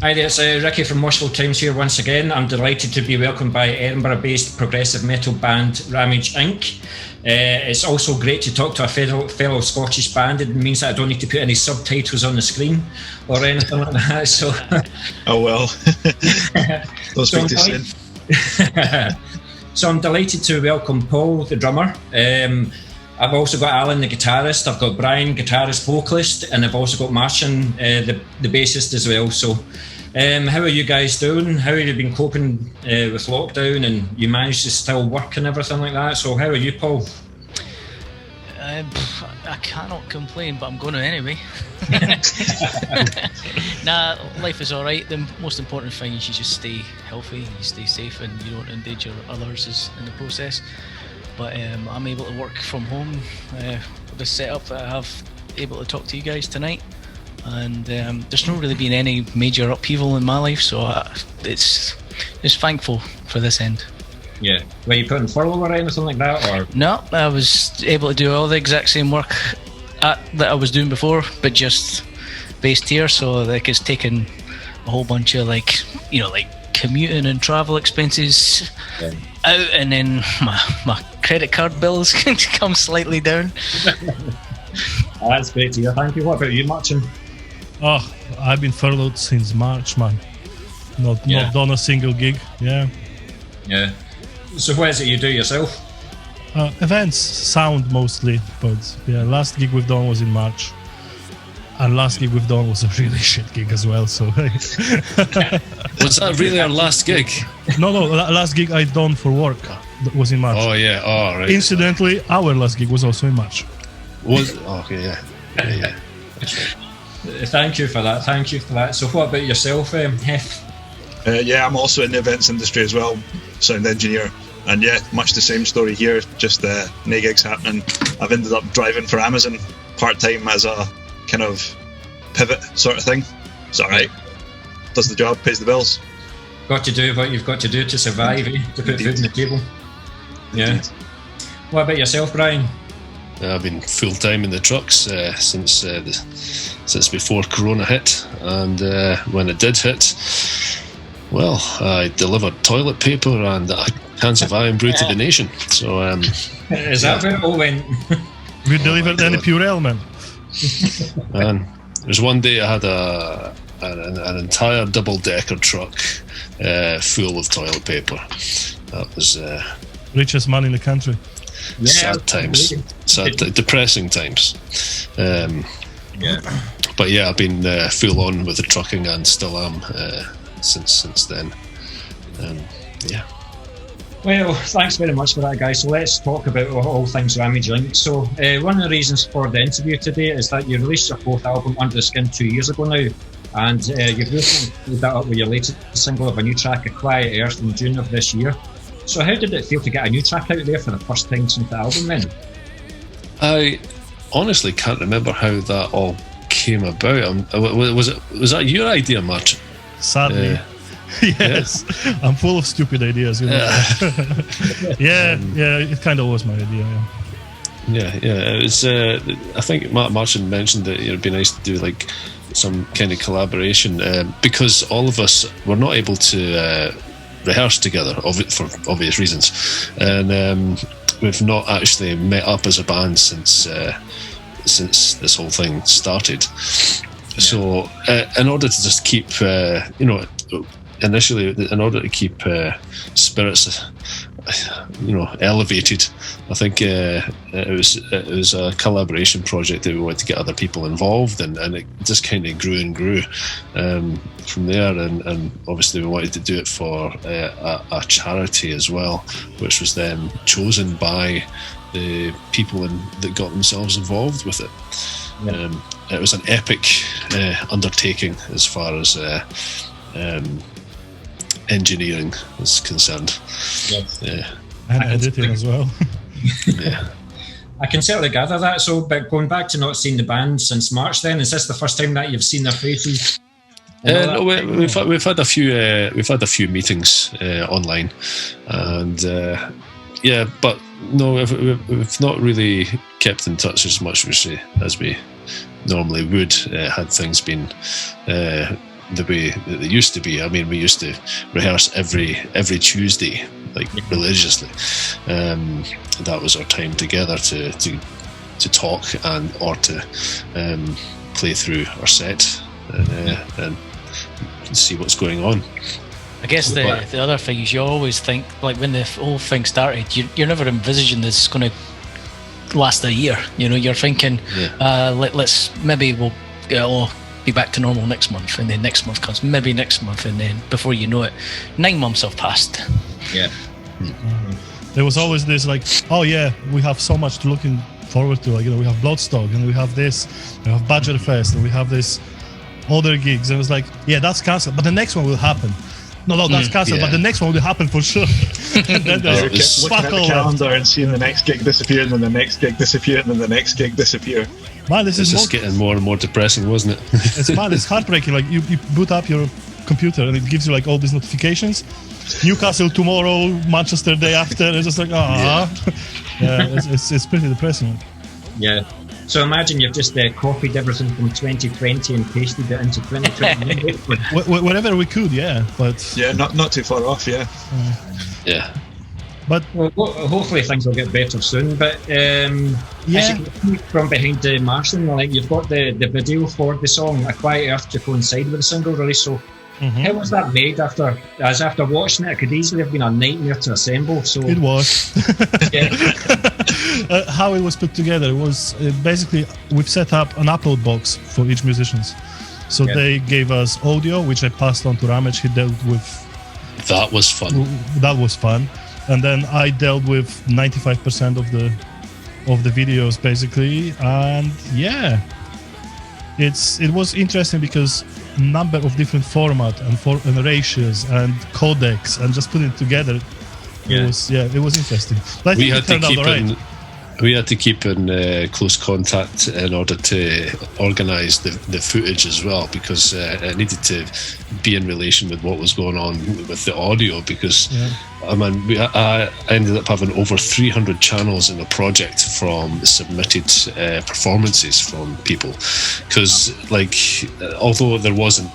Hi there, it's Ricky from Moshville Times here once again. I'm delighted to be welcomed by Edinburgh-based progressive metal band Ramage Inc. It's also great to talk to a fellow Scottish band. It means that I don't need to put any subtitles on the screen or anything like that. So, oh well, don't speak too soon. So I'm delighted to welcome Paul, the drummer. I've also got Alan, the guitarist. I've got Brian, guitarist, vocalist, and I've also got Martin, the bassist as well. So, how are you guys doing? How have you been coping with lockdown, and you managed to still work and everything like that? So, how are you, Paul? I cannot complain, but I'm going to anyway. Nah, life is all right. The most important thing is you just stay healthy, you stay safe, and you don't endanger others in the process. But I'm able to work from home with the setup that I have, able to talk to you guys tonight. And there's not really been any major upheaval in my life, so it's just thankful for this end. Yeah. Were you put in furlough or anything like that? Or? No, I was able to do all the exact same work that I was doing before, but just based here. So like it's taken a whole bunch of like commuting and travel expenses out, and then my credit card bills can come slightly down. That's great to hear. Thank you. What about you, Martin? Oh, I've been furloughed since March, man. Not done a single gig. Yeah. So what is it you do yourself? Events, sound mostly, but yeah, last gig we've done was in March. And last gig we've done was a really shit gig as well, so... Was that really our last gig? No, last gig I'd done for work was in March. Oh, yeah, oh, right. Incidentally, our last gig was also in March. Was okay, yeah. Thank you for that. So what about yourself, Hef? Yeah, I'm also in the events industry as well, sound engineer. And yeah, much the same story here, just no gigs happening. I've ended up driving for Amazon part-time as a kind of pivot sort of thing. It's alright. Does the job, pays the bills. Got to do what you've got to do to survive, to put food on the table. Yeah. Indeed. What about yourself, Brian? I've been full-time in the trucks since before Corona hit, and when it did hit, well, I delivered toilet paper and cans of Iron Brew to the nation. So, is that where it all went? We delivered any Purell, man. Man, there's one day I had an entire double-decker truck full of toilet paper. That was richest man in the country. Yeah, sad times, depressing times. But yeah, I've been full on with the trucking and still am since then. Yeah. Well, thanks very much for that, guys. So let's talk about all things Ramage Inc. So one of the reasons for the interview today is that you released your fourth album, Under the Skin, 2 years ago now, and you've recently followed that up with your latest single of a new track, A Quiet Earth, in June of this year. So how did it feel to get a new track out there for the first time since the album then? I honestly can't remember how that all came about. Was that your idea, Martin? Sadly. Yes, I'm full of stupid ideas. You know? Yeah, it kind of was my idea. Yeah. It was. I think Martin mentioned that it'd be nice to do like some kind of collaboration because all of us were not able to rehearse together for obvious reasons, and we've not actually met up as a band since this whole thing started. So, in order to just keep, initially, in order to keep spirits, elevated, I think it was a collaboration project that we wanted to get other people involved, and it just kind of grew and grew from there. And obviously, we wanted to do it for a charity as well, which was then chosen by the people that got themselves involved with it. Yeah. It was an epic undertaking as far as engineering is concerned. Yes. And editing as well. Yeah. I can certainly gather that. So, but going back to not seeing the band since March, then is this the first time that you've seen their faces? No, we've had a few meetings online, and but no, we've not really kept in touch as much as we normally would, had things been the way that they used to be. I mean, we used to rehearse every Tuesday, like religiously. That was our time together to talk or to play through our set and see what's going on. I guess the other thing is you always think, like when the whole thing started, you're never envisaging this is going to last a year. You know, you're thinking, let's maybe we'll be back to normal next month, and then next month comes, maybe next month, and then before you know it, 9 months have passed. Yeah. There was always this like, oh yeah, we have so much to looking forward to. Like, you know, we have Bloodstock, and we have this, we have Badgerfest, and we have this other gigs. And it was like, yeah, that's cancelled, but the next one will happen. No, that's cancelled, but the next one will happen for sure. And then there's looking at the calendar and seeing the next gig disappear, and then the next gig disappear, and then the next gig disappear. Man, this is just getting more and more depressing, wasn't it? It's heartbreaking. Like you boot up your computer and it gives you like all these notifications. Newcastle tomorrow, Manchester day after. It's just like, yeah, it's pretty depressing. Yeah. So imagine you've just copied everything from 2020 and pasted it into 2021. Wherever we could, yeah. But yeah, not too far off, yeah. Yeah. But hopefully things will get better soon. But as you can see from behind the Martian, like you've got the video for the song "A Quiet Earth" to coincide with the single release. So how was that made? After watching it, it could easily have been a nightmare to assemble. So it was. How it was put together was basically we've set up an upload box for each musicians. So they gave us audio, which I passed on to Ramage. He dealt with. That was fun. That was fun. And then I dealt with 95% of the videos basically, and it was interesting because number of different format and ratios and codecs and just putting it together. It was interesting. But I think it turned out all right. We had to keep in close contact in order to organise the footage as well, because it needed to be in relation with what was going on with the audio, because I ended up having over 300 channels in the project from submitted performances from people, because although there wasn't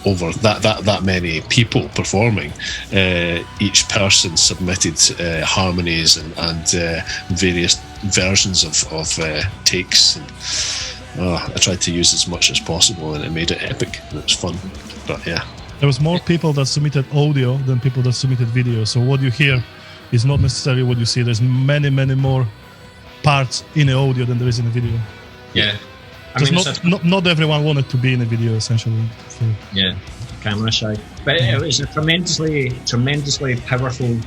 over that many people performing, each person submitted harmonies and various versions of takes, and I tried to use as much as possible, and it made it epic, and it was fun. But there was more people that submitted audio than people that submitted video, so what you hear is not necessarily what you see. There's many more parts in the audio than there is in the video. Not everyone wanted to be in a video, essentially. Camera shy. But it was a tremendously powerful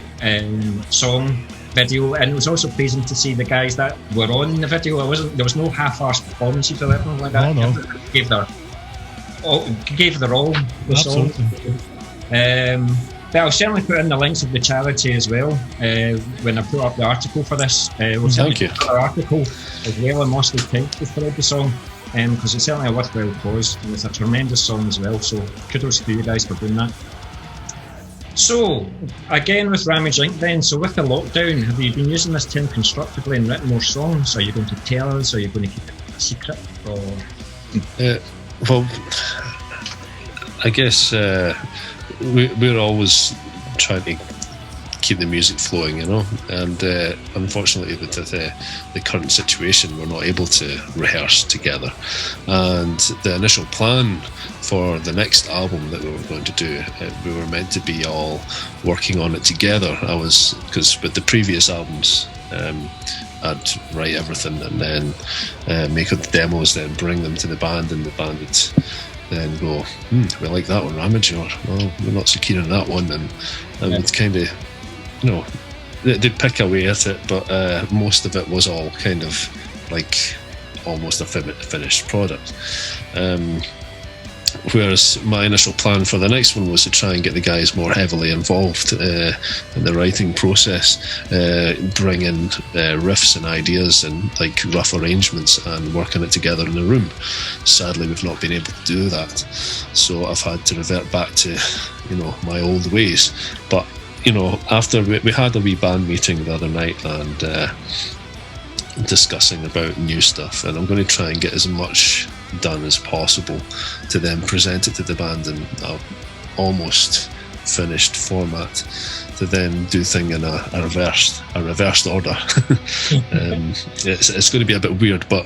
song video, and it was also pleasing to see the guys that were on the video. There was no half-arsed performances or anything like that. No. Gave their all. The song. But I'll certainly put in the links of the charity as well when I put up the article for this. Thank you. Another article as well on Moshville Inc. to spread the song, because it's certainly a worthwhile cause, and it's a tremendous song as well. So kudos to you guys for doing that. So again with Ramage Inc. then, so with the lockdown, have you been using this time constructively and written more songs? Are you going to tell us? Are you going to keep it a secret? Or well, I guess we're always trying to keep the music flowing, and unfortunately with the current situation, we're not able to rehearse together. And the initial plan for the next album that we were going to do, we were meant to be all working on it together. Because with the previous albums, I'd write everything and then make the demos, then bring them to the band, and the band would then go, we like that one, Ramage, or well, we're not so keen on that one, and it's kind of, they'd pick away at it, but most of it was all kind of like almost a finished product. Whereas my initial plan for the next one was to try and get the guys more heavily involved in the writing process, bring in riffs and ideas and like rough arrangements and working it together in a room. Sadly, we've not been able to do that, so I've had to revert back to my old ways. But after we had a wee band meeting the other night and discussing about new stuff, and I'm going to try and get as much done as possible to then present it to the band in a almost finished format, to then do thing in a reversed order. It's going to be a bit weird, but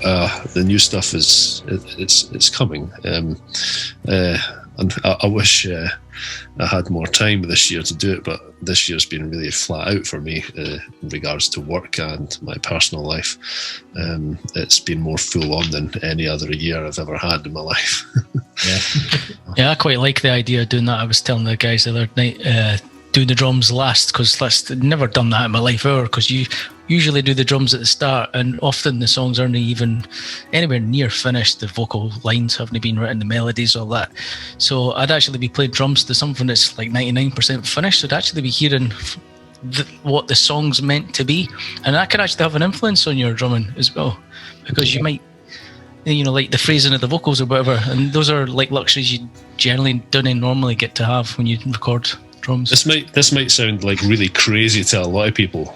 the new stuff it's coming. And I wish I had more time this year to do it, but this year's been really flat out for me in regards to work and my personal life. It's been more full on than any other year I've ever had in my life. Yeah, I quite like the idea of doing that. I was telling the guys the other night, doing the drums last, because I've never done that in my life ever, because you usually do the drums at the start, and often the songs aren't even anywhere near finished. The vocal lines haven't been written, the melodies, all that. So I'd actually be playing drums to something that's like 99% finished. So I'd actually be hearing what the song's meant to be, and that could actually have an influence on your drumming as well, because you might, like the phrasing of the vocals or whatever, and those are like luxuries you generally don't normally get to have when you record drums. This might sound like really crazy to a lot of people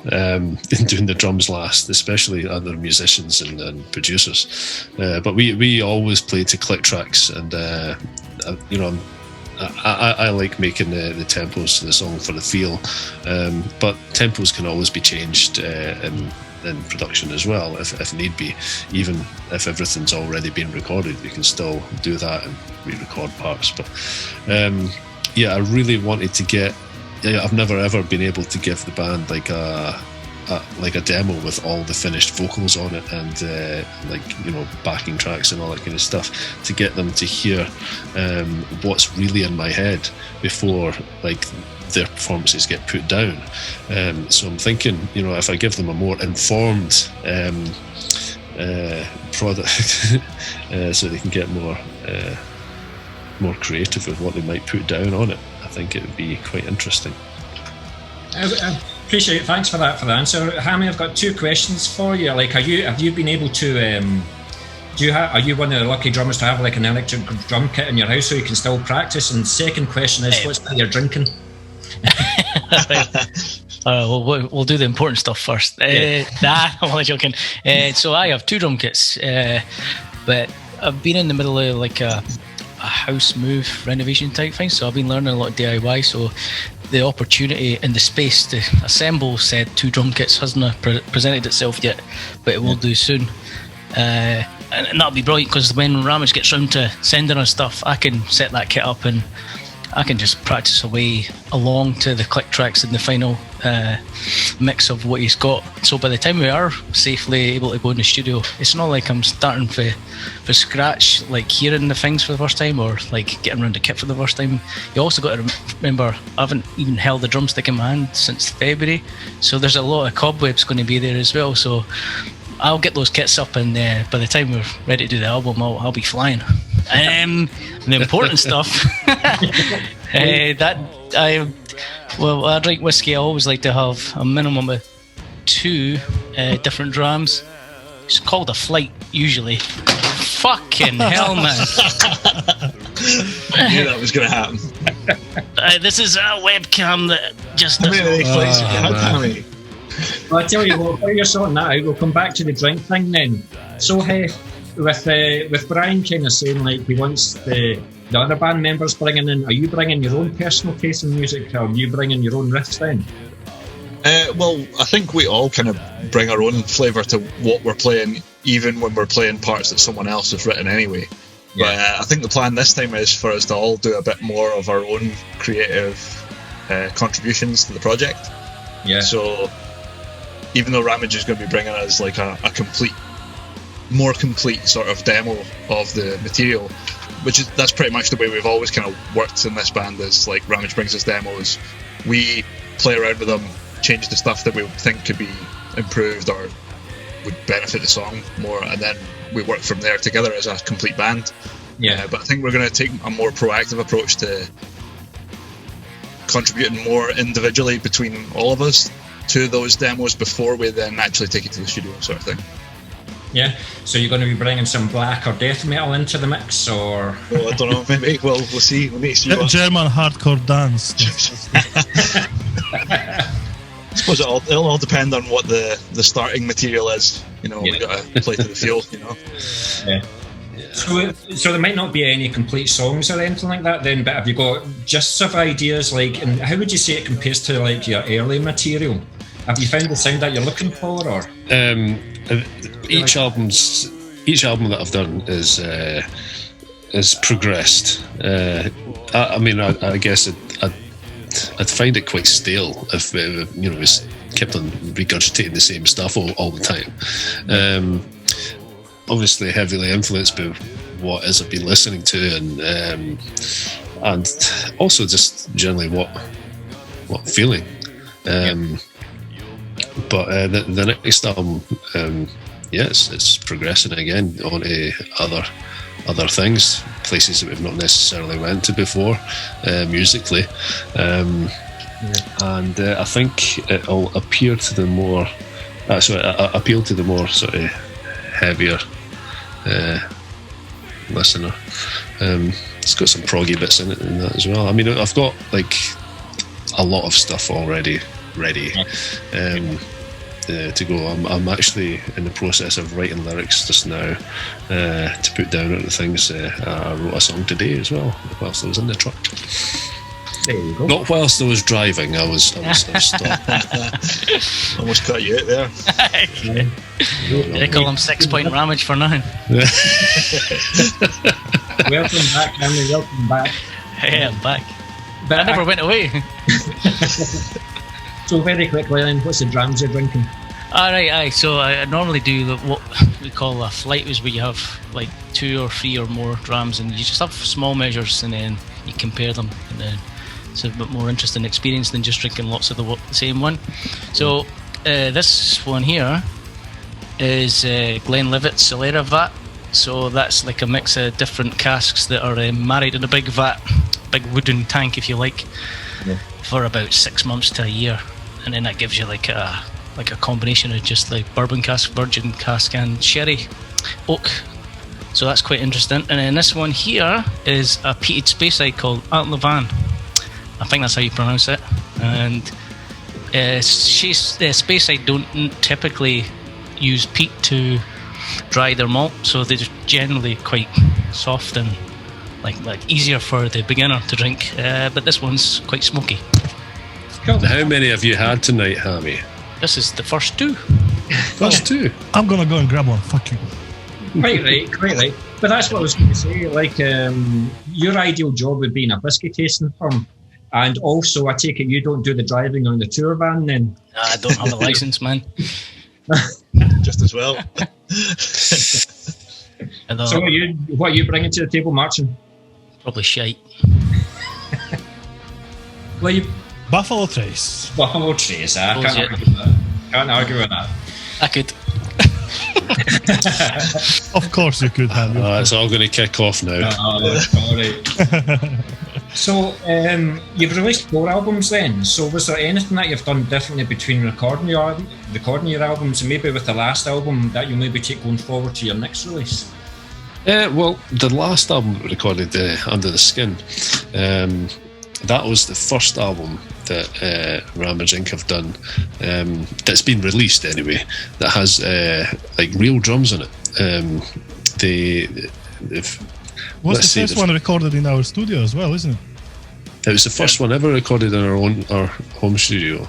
doing the drums last, especially other musicians and producers. But we always play to click tracks, and I like making the tempos to the song for the feel. But tempos can always be changed in production as well, if need be. Even if everything's already been recorded, you can still do that and re-record parts. But I really wanted to get. I've never ever been able to give the band like a demo with all the finished vocals on it, and backing tracks and all that kind of stuff, to get them to hear what's really in my head before their performances get put down. So I'm thinking, if I give them a more informed product, so they can get more creative with what they might put down on it, I think it would be quite interesting. I appreciate it. Thanks for the answer, Hammy. I've got two questions for you. Have you been able to? Are you one of the lucky drummers to have an electric drum kit in your house so you can still practice? And second question is, what's you're drinking? We'll do the important stuff first. Nah, I'm only joking. So I have two drum kits, but I've been in the middle of a house move renovation type thing, so I've been learning a lot of DIY. So the opportunity and the space to assemble said two drum kits hasn't presented itself yet, but it will do soon. And that'll be brilliant, because when Ramage gets round to sending us stuff, I can set that kit up and I can just practice away along to the click tracks in the final mix of what he's got. So by the time we are safely able to go in the studio, it's not like I'm starting for scratch, like hearing the things for the first time, or like getting around the kit for the first time. You also got to remember, I haven't even held the drumstick in my hand since February, so there's a lot of cobwebs going to be there as well. So I'll get those kits up, and by the time we're ready to do the album, I'll be flying. The important stuff, I drink whiskey. I always like to have a minimum of 2 different drams. It's called a flight usually. Fucking hell, man! I knew that was going to happen. This is a webcam that just doesn't. Well, I tell you what, while you're sorting that out, we'll come back to the drink thing then. So, with Brian kind of saying he wants the other band members bringing in, are you bringing your own personal taste in music, or are you bringing your own riffs then? Well, I think we all kind of bring our own flavour to what we're playing, even when we're playing parts that someone else has written anyway. Yeah. But I think the plan this time is for us to all do a bit more of our own creative contributions to the project. Yeah. So even though Ramage is going to be bringing us a more complete sort of demo of the material, that's pretty much the way we've always kind of worked in this band, is Ramage brings us demos, we play around with them, change the stuff that we think could be improved or would benefit the song more, and then we work from there together as a complete band. Yeah. But I think we're going to take a more proactive approach to contributing more individually between all of us to those demos before we then actually take it to the studio, sort of thing. Yeah, so you're going to be bringing some black or death metal into the mix, or? Well, I don't know, maybe. Well, we'll see. We need to see German hardcore dance. I suppose it'll all depend on what the starting material is. We've got to play to the feel. Yeah. So there might not be any complete songs or anything like that then, but have you got just of ideas, like, and how would you say it compares to like your early material? Have you found the sound that you're looking for, or? Each album that I've done is progressed. I mean, I guess I'd find it quite stale if it was kept on regurgitating the same stuff all the time. Obviously, heavily influenced by what is I've been listening to, and also just generally what I'm feeling. But the next album, it's progressing again onto other things, places that we've not necessarily went to before, musically, and I think it'll appeal to the more sort of heavier listener. It's got some proggy bits in it and that as well. I mean, I've got like a lot of stuff already ready to go. I'm actually in the process of writing lyrics just now to put down at the things. I wrote a song today as well whilst I was in the truck. There you go. Not whilst I was driving. I was stopped. Almost cut you out there. They call him 6 Point Ramage for nothing. Welcome back, Henry. Welcome back. Hey, I'm back. But I never went away. So very quickly then, what's the drams you're drinking? Aye. So I normally do what we call a flight, is where you have like 2 or 3 or more drams, and you just have small measures, and then you compare them, and then it's a bit more interesting experience than just drinking lots of the same one. So this one here is Glenlivet Solera vat. So that's like a mix of different casks that are married in a big vat, big wooden tank, if you like, for about 6 months to a year, and then that gives you like a combination of just like bourbon cask, virgin cask, and sherry oak. So that's quite interesting. And then this one here is a peated Speyside called Aunt Levan. I think that's how you pronounce it. And Speyside don't typically use peat to dry their malt, so they're generally quite soft and like easier for the beginner to drink. But this one's quite smoky. Cool. How many have you had tonight, Hammy? This is the first 2. First 2. I'm gonna go and grab one. Fuck you. Quite right. But that's what I was going to say. Like, your ideal job would be in a whiskey tasting firm, and also I take it you don't do the driving on the tour van then. I don't have a license, man. Just as well. So what are you bringing to the table, Martin? Probably shite. Well, Buffalo Trace. Buffalo Trace, I Bullshit. can't argue with that. I could. Of course you could have. It's all going to kick off now. Alright. So, you've released 4 albums then. So was there anything that you've done differently between recording your albums, and maybe with the last album that you'll maybe take going forward to your next release? Well, the last album we recorded, Under the Skin, that was the first album that Ramage Inc have done, that's been released anyway, that has like real drums on it. Was the first one recorded in our studio as well, isn't it? It was the first one ever recorded in our home studio.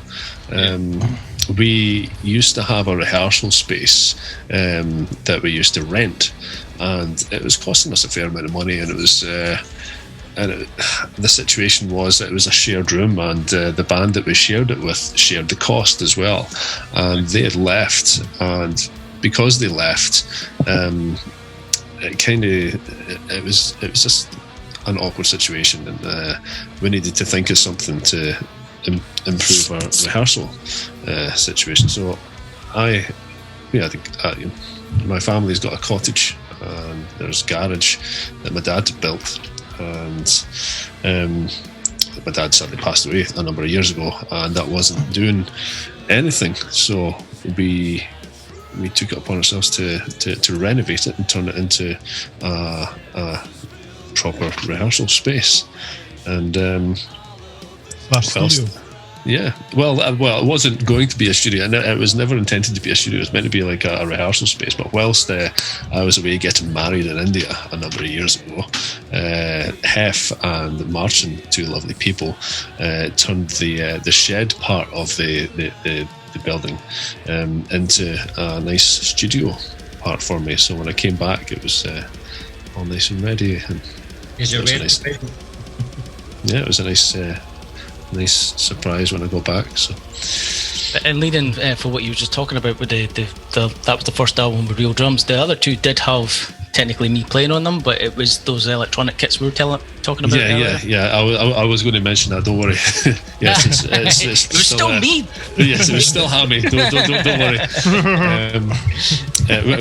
We used to have a rehearsal space that we used to rent, and it was costing us a fair amount of money, and it was the situation was that it was a shared room, and the band that we shared it with shared the cost as well, and they had left, and because they left, it was just an awkward situation, and we needed to think of something to improve our rehearsal situation. So I think my family's got a cottage, and there's a garage that my dad built, and my dad sadly passed away a number of years ago, and that wasn't doing anything, so we took it upon ourselves to renovate it and turn it into a Slash proper rehearsal space, and studio. Yeah, well, it wasn't going to be a studio, and it was never intended to be a studio. It was meant to be like a rehearsal space. But whilst I was away getting married in India a number of years ago, Hef and Martin, two lovely people, turned the shed part of the building into a nice studio part for me. So when I came back, it was all nice and ready. And it was a nice surprise when I go back. So, and leading for what you were just talking about with that was the first album with real drums. The other two did have technically me playing on them, but it was those electronic kits we were talking about. Yeah. I was going to mention that. Don't worry. Yes, it was still me. Yes, it was still Hammy. Don't worry.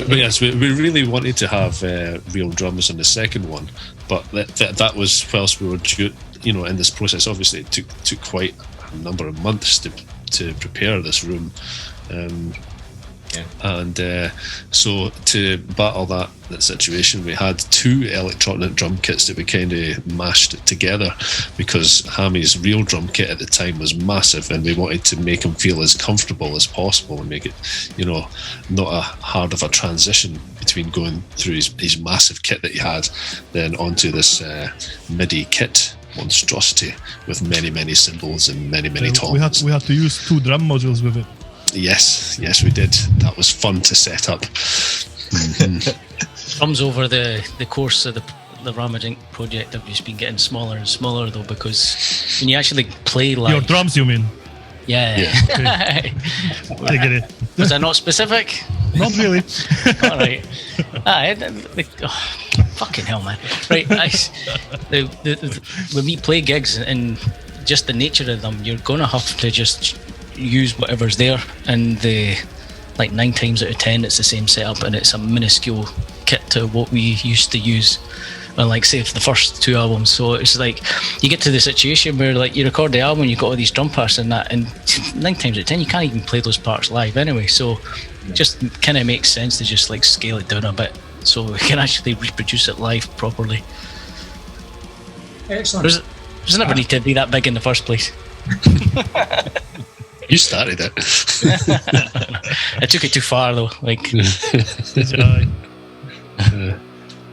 But yes, we really wanted to have real drums on the second one, but that was whilst we were in this process. Obviously, it took quite a number of months to prepare this room. And so to battle that situation, we had two electronic drum kits that we kind of mashed together, because Hammy's real drum kit at the time was massive, and we wanted to make him feel as comfortable as possible and make it, not a hard of a transition between going through his massive kit that he had then onto this MIDI kit monstrosity with many cymbals and many toms. We had to use two drum modules with it. Yes, we did. That was fun to set up. Drums over the course of the Ramage Inc project have just been getting smaller and smaller, though, because when you actually play live... Your drums, you mean? Yeah. Okay. I get it. Was I not specific? Not really. All right. Fucking hell, man. Right. When we play gigs and just the nature of them, you're going to have to just use whatever's there, and 9 times out of 10 it's the same setup, and it's a minuscule kit to what we used to use on, like, say, for the first two albums. So it's like you get to the situation where, like, you record the album, you've got all these drum parts and that, and 9 times out of 10 you can't even play those parts live anyway, so just kind of makes sense to just like scale it down a bit so we can actually reproduce it live properly. Excellent. Doesn't ever need to be that big in the first place. You started it. I took it too far, though. Like,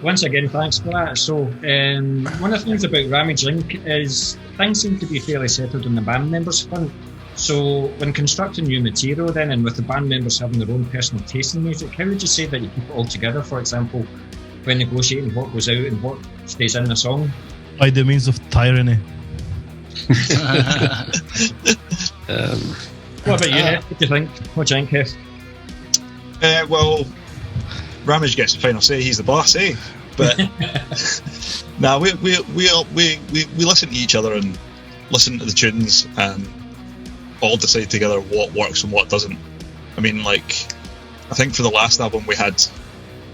once again, thanks for that. So, one of the things about Ramage Inc is things seem to be fairly settled on the band members' front. So, when constructing new material, then, and with the band members having their own personal taste in music, how would you say that you keep it all together? For example, when negotiating what goes out and what stays in the song. By the means of tyranny. What about you, Hef? What do you think? What do you think, Hef? Well, Ramage gets the final say. He's the boss, eh? But we listen to each other and listen to the tunes and all decide together what works and what doesn't. I mean, like, I think for the last album we had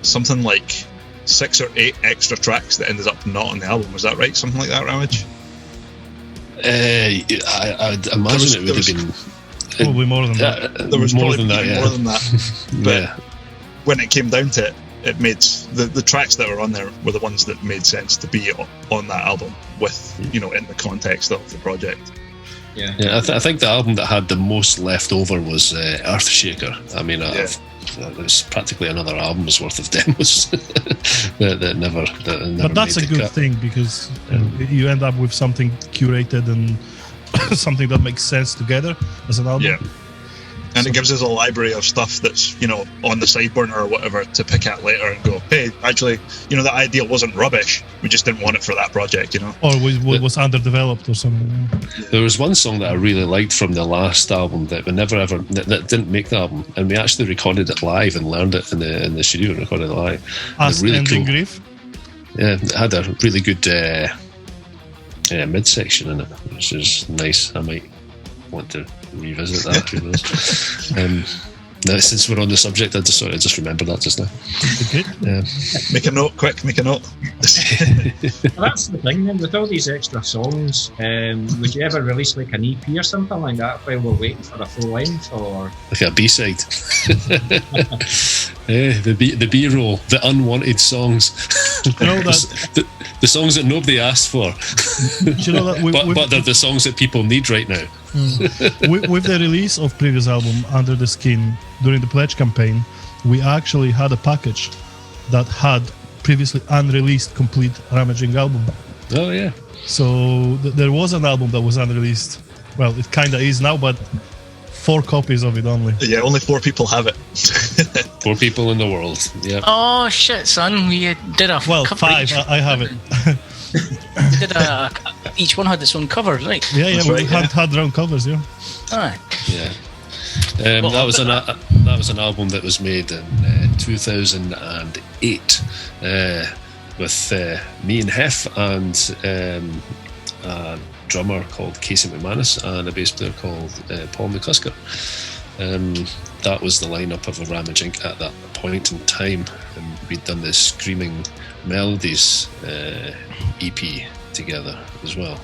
something like 6 or 8 extra tracks that ended up not on the album. Was that right? Something like that, Ramage? I'd imagine it would have been probably more than that. There was more probably than that, more than that. But yeah. When it came down to it, it made the tracks that were on there were the ones that made sense to be on that album with, in the context of the project. Yeah, I think the album that had the most left over was Earthshaker. I mean, there's practically another album's worth of demos that never. But that's a good thing, because you end up with something curated and something that makes sense together as an album. Yeah. And it gives us a library of stuff that's, on the side burner or whatever to pick at later and go, hey, actually, that idea wasn't rubbish. We just didn't want it for that project, Or was underdeveloped or something. There was one song that I really liked from the last album that we never ever, that didn't make the album, and we actually recorded it live and learned it in the studio and recorded it live. As really Ending cool. Grief? Yeah, it had a really good midsection in it, which is nice. I might want to revisit that. Who knows? Now, since we're on the subject, I just remembered that just now. Okay. Make a note, quick. Make a note. Well, that's the thing then. With all these extra songs, would you ever release like an EP or something like that while we're waiting for a full length, or like a B-side? The B-roll, the unwanted songs. You know that the songs that nobody asked for, you know that but they're the songs that people need right now. with the release of previous album Under the Skin during the pledge campaign, we actually had a package that had previously unreleased complete Ramage Inc. album. Oh yeah. So there was an album that was unreleased. Well, it kind of is now, but 4 copies of it only. Yeah, only 4 people have it. 4 people in the world. Yeah. Oh shit, son! We did a Well, cover 5. each. I have it. We did each one had its own cover, right? Yeah, That's we right, had their own covers. Yeah. Aye. Yeah. That was an album that was made in 2008 with me and Hef and a drummer called Casey McManus and a bass player called Paul McCusker. That was the lineup of a Ramage Inc. at that point in time, and we'd done this Screaming Melodies EP together as well.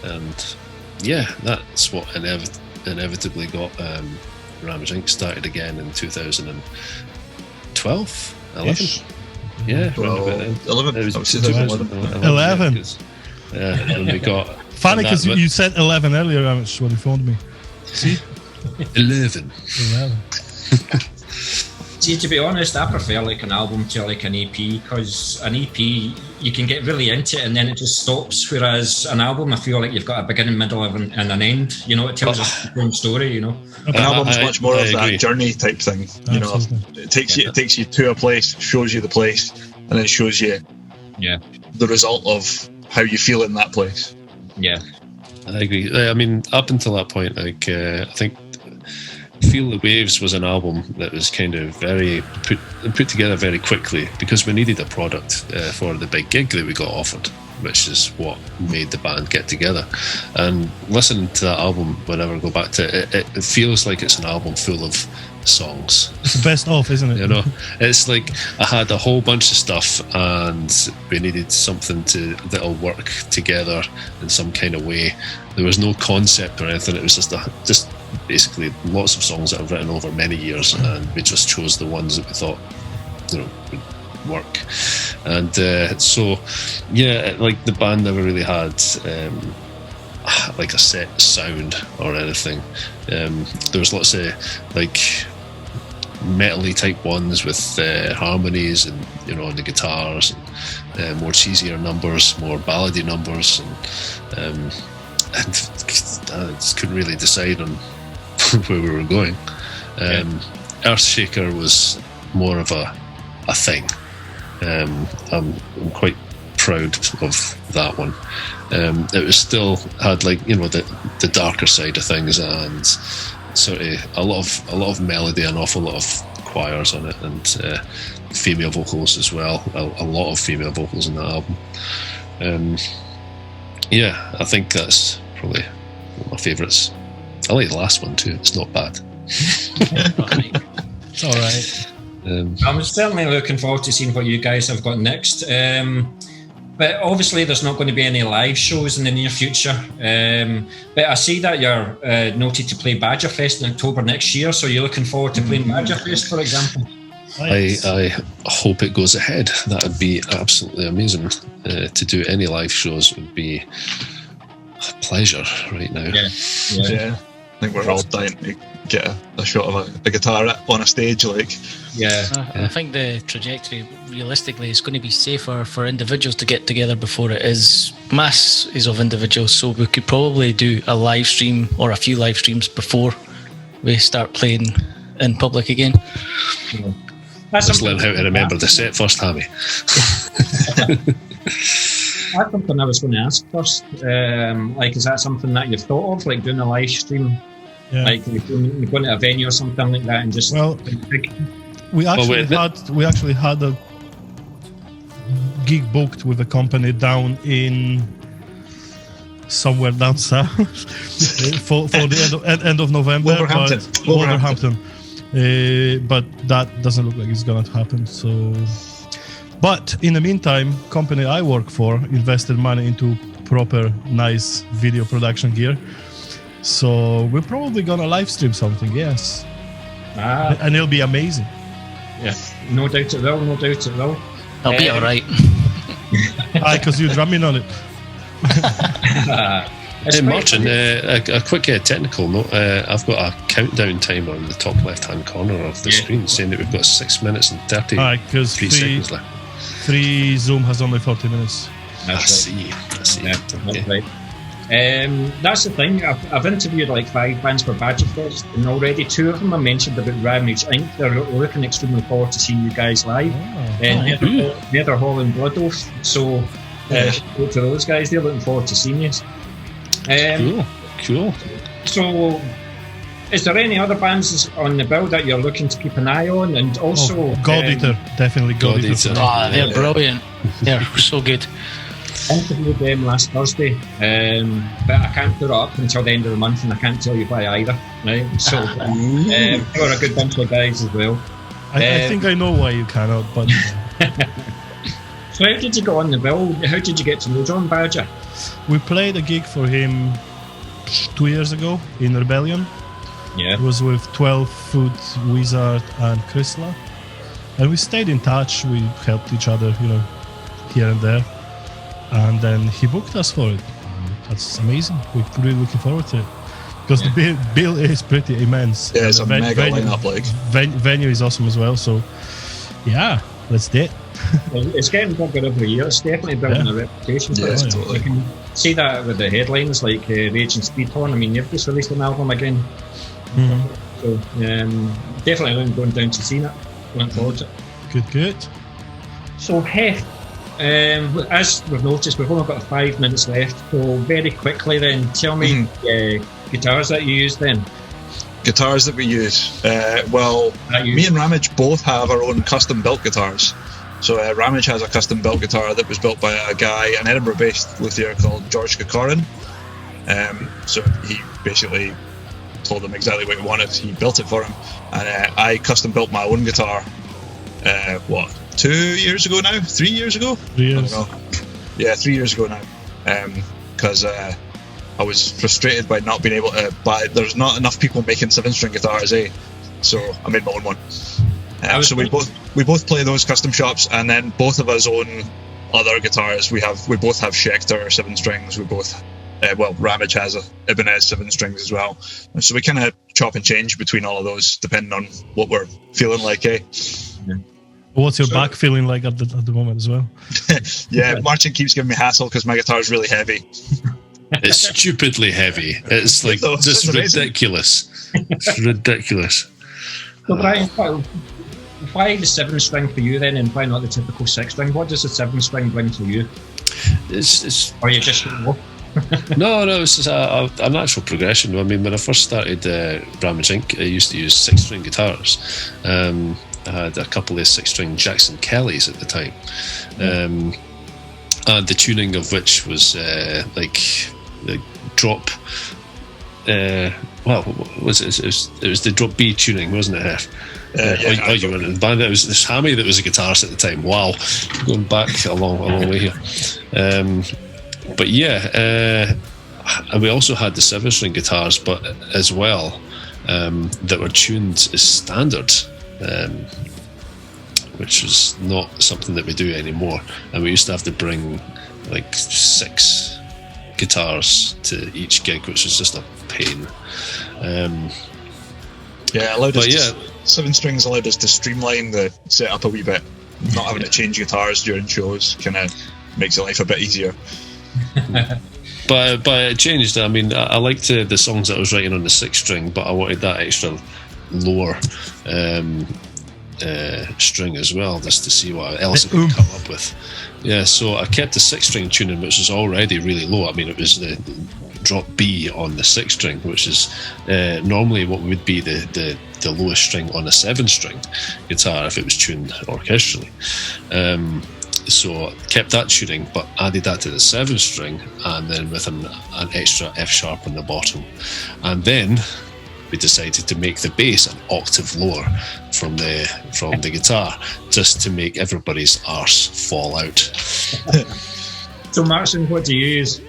And yeah, that's what inevitably got Ramage Inc. started again in 2012, 11. Ish. Yeah, Well, around about then. 11. It was I would say 2011. 11. Yeah, when we got. Funny because and that- you said 11 earlier, Ramage, when you phoned me. See? 11. 11. See, to be honest, I prefer like an album to like an EP, because an EP you can get really into it and then it just stops. Whereas an album, I feel like you've got a beginning, middle, and an end. You know, it tells a own story. You know, An album's I much more of agree. that journey type thing. You know, Absolutely. it takes you to a place, shows you the place, and then shows you yeah, the result of how you feel in that place. yeah, I agree. I mean, up until that point, like I think Feel the Waves was an album that was kind of very put together very quickly because we needed a product for the big gig that we got offered, which is what made the band get together. And listening to that album whenever I go back to it, it feels like it's an album full of songs. It's the best of, isn't it? You know, it's like I had a whole bunch of stuff and we needed something that'll work together in some kind of way. There was no concept or anything. It was just basically lots of songs that I've written over many years, and we just chose the ones that we thought, you know, would work. And so yeah, like the band never really had like a set sound or anything. There was lots of like metal-y type ones with harmonies and, you know, on the guitars, and more cheesier numbers, more ballady numbers, and I just couldn't really decide on where we were going. Earthshaker was more of a thing. I'm quite proud of that one. It was still had, like, you know, the darker side of things, and sort of a lot of melody, an awful lot of choirs on it, and female vocals as well. A lot of female vocals in that album. Yeah, I think that's probably one of my favourites. I like the last one too. It's not bad. It's all right. I'm certainly looking forward to seeing what you guys have got next. But obviously, there's not going to be any live shows in the near future. But I see that you're noted to play Badgerfest in October next year. So you're looking forward to playing Badgerfest, for example? I hope it goes ahead. That would be absolutely amazing. To do any live shows would be a pleasure right now. Yeah. I think we're all dying to get a shot of a guitar on a stage, like. I think the trajectory, realistically, is going to be safer for individuals to get together before it is masses of individuals. So we could probably do a live stream or a few live streams before we start playing in public again. Let's learn how to remember the set first, Hammy. That's something I was going to ask first. Like, is that something that you've thought of, like doing a live stream? Yeah. Like going to a venue or something like that, and just we actually had a gig booked with a company down in somewhere down south for the end of November. Wolverhampton. But that doesn't look like it's gonna happen. So, but in the meantime, company I work for invested money into proper nice video production gear. So we're probably gonna live stream something, yes. And it'll be amazing. Yeah, no doubt it will. I'll be all right. because you're drumming on it. It's Hey, quite Martin, funny. a quick technical note. I've got a countdown timer on the top left-hand corner of the screen saying that we've got 6 minutes and 33 Alright, because seconds left. free Zoom has only 40 minutes. I see. Yeah, Okay. that's right. That's the thing. I've interviewed like 5 bands for Badgerfest, and already 2 of them I mentioned about Ramage Inc. They're looking extremely forward to seeing you guys live. And Netherhall and Blood Oath. So, to those guys, they're looking forward to seeing you. Cool. So, is there any other bands on the bill that you're looking to keep an eye on? And also, God Eater, definitely God Eater. They're brilliant. They're so good. interviewed them last Thursday, but I can't put it up until the end of the month, and I can't tell you why either. Right? So they were a good bunch of guys as well. I think I know why you cannot, but. So how did you get on the bill? How did you get to know John Badger? We played a gig for him 2 years ago in Rebellion. Yeah. It was with 12 Foot, Wizard, and Chrysler. And we stayed in touch. We helped each other, here and there. And then he booked us for it. That's amazing. We're really looking forward to it. Because the bill is pretty immense. Yeah, it's a mega lineup. Venue is awesome as well. So, yeah, let's do it. It's getting bigger every year. It's definitely building a reputation for it. Totally. You can see that with the headlines like Rage and Speedhorn. I mean, you've just released an album again. Mm-hmm. So, definitely going down to see it. Looking forward to it. Good. So, Heth, as we've noticed, we've only got 5 minutes left. So, very quickly then, tell me guitars that you use then. Guitars that we use. Me and Ramage both have our own custom-built guitars. So Ramage has a custom-built guitar that was built by a guy, an Edinburgh-based luthier called George Kokorin. So he basically told him exactly what he wanted. He built it for him. And I custom-built my own guitar, 2 years ago now? 3 years ago? 3 years. I don't know. Yeah, 3 years ago now. Because I was frustrated by not being able to buy. There's not enough people making 7-string guitars, so I made my own one. So we both play those custom shops, and then both of us own other guitars. We both have Schecter 7 strings. We both Ramage has a Ibanez 7 strings as well. And so we kind of chop and change between all of those depending on what we're feeling like. What's your back feeling like at the moment as well? Yeah, Martin keeps giving me hassle because my guitar is really heavy. It's stupidly heavy. It's like just ridiculous. It's ridiculous. So Brian, why the 7-string for you then, and why not the typical 6-string? What does the 7-string bring to you? It's Or you just No, it's just a natural progression. I mean, when I first started Ramage Inc, I used to use 6-string guitars. I had a couple of 6-string Jackson Kellys at the time. And the tuning of which was like the drop. It was the drop B tuning, wasn't it? You were in the band. It was this Hammy that was a guitarist at the time. Wow, going back a long way here. But yeah, and we also had the 7-string guitars, but as well that were tuned as standard. Which is not something that we do anymore, and we used to have to bring like 6 guitars to each gig, which was just a pain. Allowed us 7 strings allowed us to streamline the setup a wee bit. Not having to change guitars during shows kind of makes life a bit easier. But it changed. I mean, I liked the songs that I was writing on the 6-string, but I wanted that extra lower string as well, just to see what else I could come up with. Yeah, so I kept the 6-string tuning, which was already really low. I mean, it was the drop B on the 6-string, which is normally what would be the lowest string on a 7-string guitar if it was tuned orchestrally. So kept that tuning, but added that to the 7-string, and then with an extra F sharp on the bottom, and then we decided to make the bass an octave lower from the guitar, just to make everybody's arse fall out. So Martin, what do you use?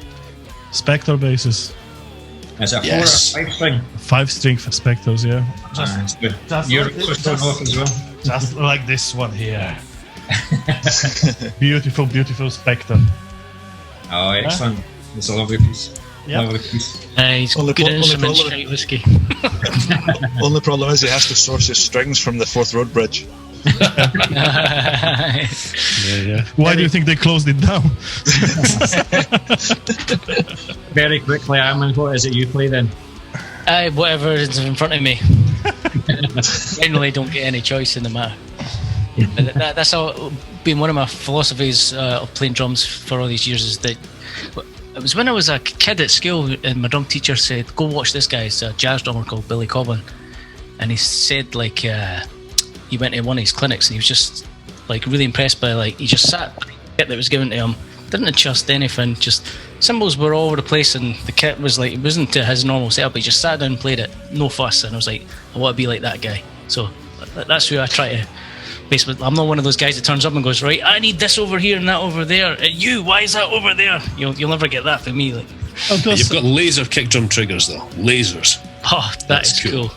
Spectre basses. Is it 4 or 5-string? 5-string for Spectres, yeah. You're off as well. Just like this one here. Beautiful Spectre. Oh, excellent. It's a lovely piece. Yep. Lovely piece. He's Only good pro- only instruments, problem- right, Whisky. Only problem is he has to source his strings from the Forth Road Bridge. Yeah. Why do you think they closed it down? Very quickly, Armin, what is it you play then? Whatever is in front of me. Generally, don't get any choice in the matter. But that's all been one of my philosophies of playing drums for all these years. Is that it was when I was a kid at school, and my drum teacher said, "Go watch this guy. It's a jazz drummer called Billy Cobbin," and he said like he went to one of his clinics and he was just like really impressed by he just sat the kit that was given to him, didn't adjust anything, just cymbals were all over the place, and the kit was like, it wasn't to his normal setup, he just sat down and played it, no fuss, and I was like, I want to be like that guy. So that's who I try to basically. I'm not one of those guys that turns up and goes, right, I need this over here and that over there, you, why is that over there? You'll never get that from me. Like, You've got laser kick drum triggers though, lasers. oh, that's cool.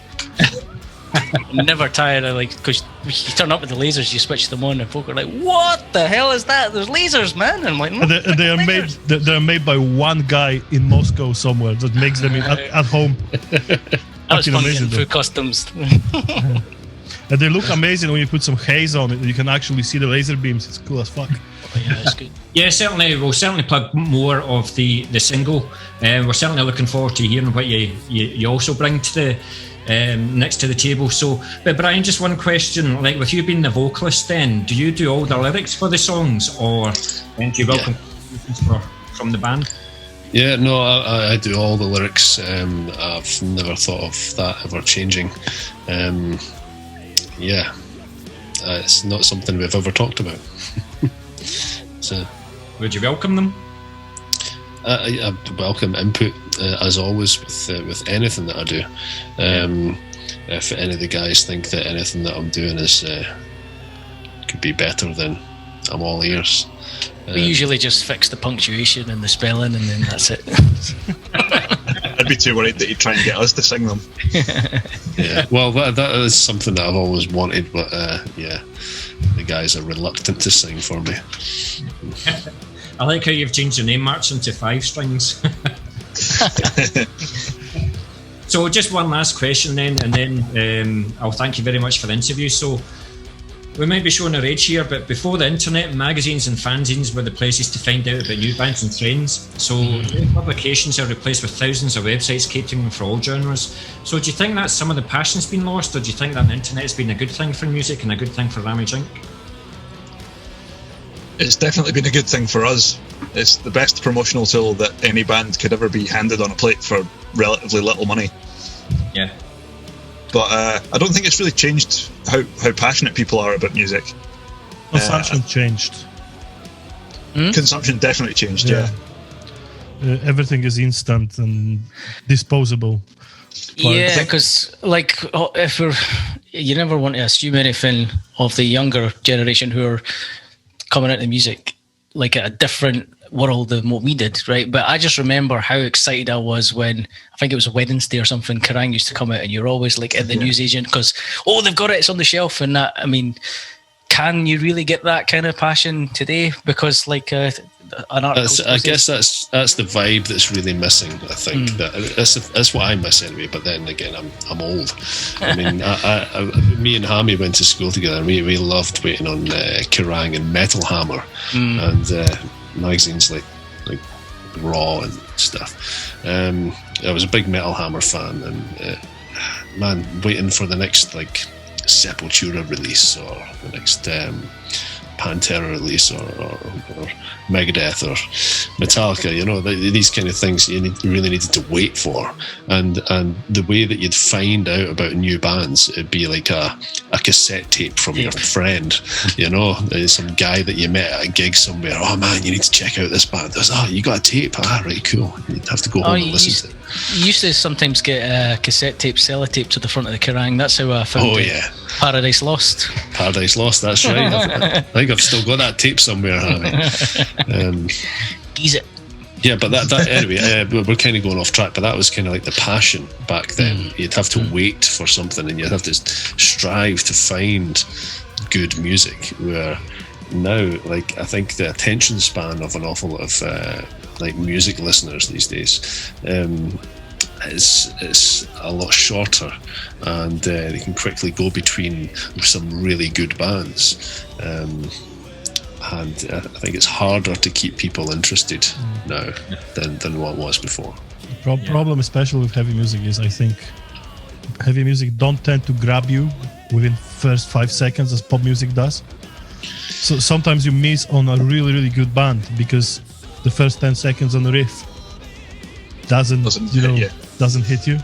I'm never tired of because you turn up with the lasers, you switch them on, and folk are like, "What the hell is that? There's lasers, man!" And I'm like, And they are made. They're made by one guy in Moscow somewhere that makes them at home. That was fun getting through customs. And they look amazing when you put some haze on it. You can actually see the laser beams. It's cool as fuck. Yeah, it's good. Yeah, certainly. We'll certainly plug more of the single. We're certainly looking forward to hearing what you also bring to the next to the table. So, but Brian, just one question. Like, with you being the vocalist, then do you do all the lyrics for the songs, or do you welcome contributions from the band? Yeah, no, I do all the lyrics. I've never thought of that ever changing. It's not something we've ever talked about. So, would you welcome them? I welcome input as always with anything that I do. If any of the guys think that anything that I'm doing is could be better, then I'm all ears. We usually just fix the punctuation and the spelling, and then that's it. I'd be too worried that you'd try and get us to sing them. Yeah, well, that is something that I've always wanted, but the guys are reluctant to sing for me. I like how you've changed your name, March, into 5 strings. So just one last question then, and then I'll thank you very much for the interview. So we might be showing our age here, but before the internet, magazines and fanzines were the places to find out about new bands and trends. So publications are replaced with thousands of websites catering for all genres. So do you think that some of the passion's been lost, or do you think that the internet has been a good thing for music and a good thing for Ramage Inc? It's definitely been a good thing for us. It's the best promotional tool that any band could ever be handed on a plate for relatively little money. Yeah. But I don't think it's really changed how passionate people are about music. Consumption changed. Consumption definitely changed, yeah. Everything is instant and disposable. Yeah, because you never want to assume anything of the younger generation who are coming into music like at a different world than what we did, right? But I just remember how excited I was when, I think it was a Wednesday or something, Kerrang used to come out, and you're always like at the newsagent because, they've got it, it's on the shelf. And that, I mean, can you really get that kind of passion today? Because an article, I guess that's the vibe that's really missing. I think that's what I miss anyway. But then again, I'm old. I mean, me and Hammy went to school together, and we loved waiting on Kerrang and Metal Hammer and magazines like Raw and stuff. I was a big Metal Hammer fan, and waiting for the next Sepultura release or the next Pantera release or Megadeth or Metallica, these kind of things you really needed to wait for, and the way that you'd find out about new bands, it'd be like a cassette tape from your friend, some guy that you met at a gig somewhere. Oh man, you need to check out this band. You got a tape? Right, cool. You'd have to go home and listen to it. You used to sometimes get cassette tape, sellotape to the front of the Kerrang. That's how I found Paradise Lost. Paradise Lost, that's right. I think I've still got that tape somewhere, haven't Ease it. Yeah, but that anyway, we're kind of going off track, but that was kind of like the passion back then. You'd have to wait for something, and you'd have to strive to find good music, where now, I think the attention span of an awful lot of like music listeners these days. It's a lot shorter, and they can quickly go between some really good bands. And I think it's harder to keep people interested now than what it was before. The problem, especially with heavy music, is I think heavy music don't tend to grab you within first 5 seconds as pop music does. So sometimes you miss on a really, really good band because the first 10 seconds on the riff doesn't hit you.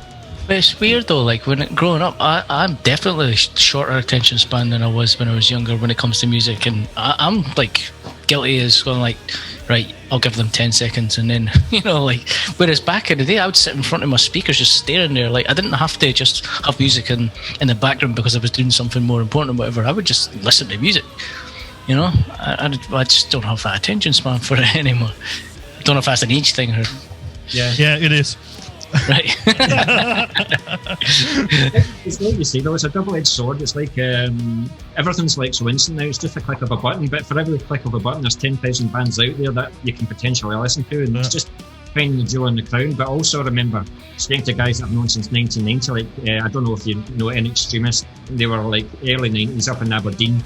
But it's weird though, like growing up, I'm definitely shorter attention span than I was when I was younger when it comes to music, and I'm like guilty as going like, right, I'll give them 10 seconds and then, like, whereas back in the day I would sit in front of my speakers just staring there, like I didn't have to just have music in the background because I was doing something more important or whatever. I would just listen to music, I just don't have that attention span for it anymore. I don't know if that's an age thing or... Yeah, it is. Right. It's like you say though, it's a double-edged sword. It's like everything's like so instant now, it's just a click of a button, but for every click of a button there's 10,000 bands out there that you can potentially listen to, and it's just finding the jewel in the crown. But also remember, speaking to guys that I've known since 1990, like I don't know if you know any extremists, they were like early 90s up in Aberdeen,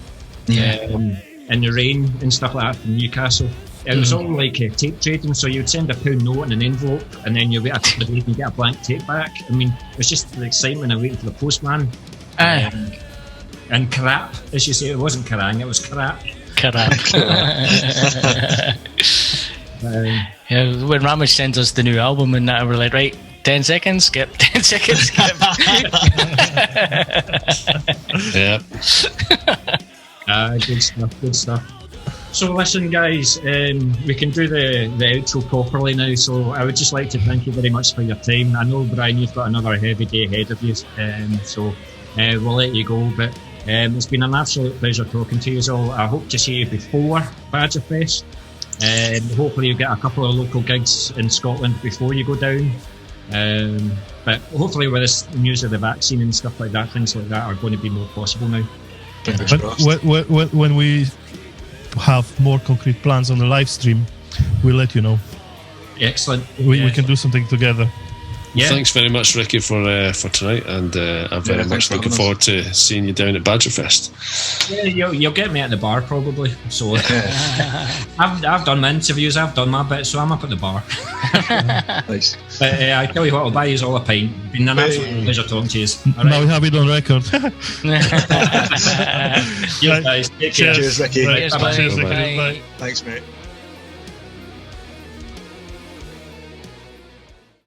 in the rain and stuff like that from Newcastle. It was all like tape trading, so you'd send a £1 note in an envelope and then you wait a couple of days and you get a blank tape back. I mean, it was just the excitement of waiting for the postman. And crap, as you say, it wasn't Kerrang, it was crap. Crap. When Ramage sends us the new album and that, we're like, right, 10 seconds, skip, 10 seconds, skip. Yeah. Good stuff. So listen guys, we can do the outro properly now, so I would just like to thank you very much for your time. I know, Brian, you've got another heavy day ahead of you, so we'll let you go, but it's been an absolute pleasure talking to you all. I hope to see you before Badgerfest. Hopefully you'll get a couple of local gigs in Scotland before you go down, but hopefully with this news of the vaccine and stuff like that, things like that are going to be more possible now. But when we have more concrete plans on the live stream, we'll let you know. Excellent. We can do something together. Well, thanks very much, Ricky, for tonight, and I'm very much looking forward to seeing you down at Badgerfest. Yeah, you'll get me at the bar probably. So I've done my interviews, I've done my bit, so I'm up at the bar. Nice. But I tell you what, I'll buy you all a pint. It's been an absolute pleasure talking to you. All now we have it on record. You guys, take care. Cheers, Ricky. Cheers, Cheers, Ricky. Ricky. Bye. Thanks, mate.